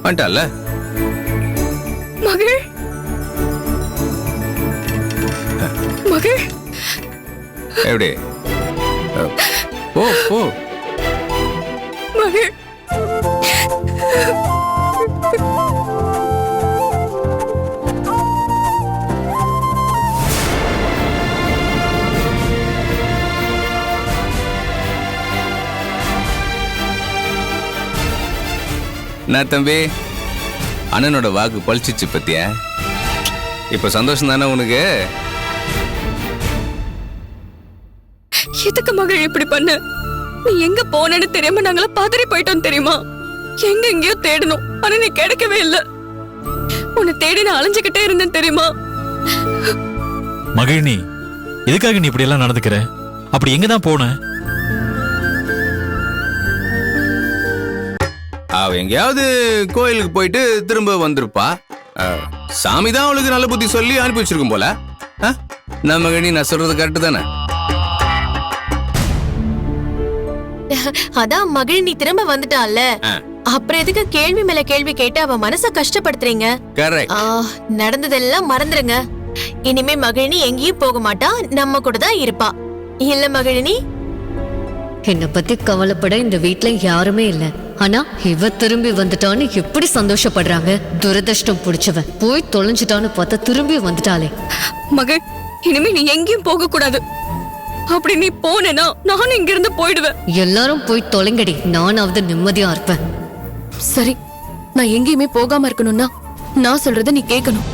வந்துட்டால. மகள் மகள் எப்படி? ஓ ஓ மகள் நான் தம்பி அண்ணனோட வாக்கு பழிச்சிச்சு பத்தியா? இப்ப சந்தோஷம் தானே உனக்கு? எதுக்கு மகள் இப்படி பண்ண? நீ எங்க போனேன்னு தெரியாம நாங்கள பதறி போயிட்டோம் தெரியுமா? எங்க எங்கேயோ தேடணும், ஆனா நீ கிடைக்கவே இல்ல. உன்னை தேடி நான் அலைஞ்சுக்கிட்டே இருந்தேன் தெரியுமா? மகிழினி, எதுக்காக நீ இப்படி எல்லாம் நடந்துக்கிற? அப்படி எங்க தான் போன? அவ எங்கேயாவது கோயிலுக்கு போயிட்டு திரும்ப வந்திருப்பா. சாமி தான் அவளுக்கு நல்ல புத்தி சொல்லி அனுப்பி வச்சிருக்கும் போல. நம்ம கணி நான் சொல்றது கரெக்ட் தானே? அதான் மகிழினி திரும்ப வந்துட்டான்ல, அப்புறம் எதுக்கு கேள்வி மேல கேள்வி கேட்டு அவ மனச கஷ்டப்படுத்துறீங்க? கரெக்ட். நடந்ததெல்லாம் மறந்துருங்க. இனிமே மகிழினி எங்கேயும் போக மாட்டா, நம்ம கூட தான் இருப்பா. இல்ல மகிழினி? என்னை பத்தி கவலைப்பட இந்த வீட்ல யாருமே இல்ல. ஆனா இவ திரும்பி வந்துட்டான்னு எப்படி சந்தோஷப்படுறாங்க. துரதிருஷ்டம் புடிச்சவன் போய் தொலைஞ்சிட்டான்னு பார்த்தா திரும்பி வந்துட்டாளே. மகள், இனிமே நீ எங்கேயும் போக கூடாது. அப்படி நீ போனேன்னா நானும் இங்க இருந்து போயிடுவேன். எல்லாரும் போய் தொலைங்கடி, நானாவது நிம்மதியா இருப்பேன். சரி, நான் எங்கேயுமே போகாம இருக்கணும்னா நான் சொல்றத நீ கேட்கணும்.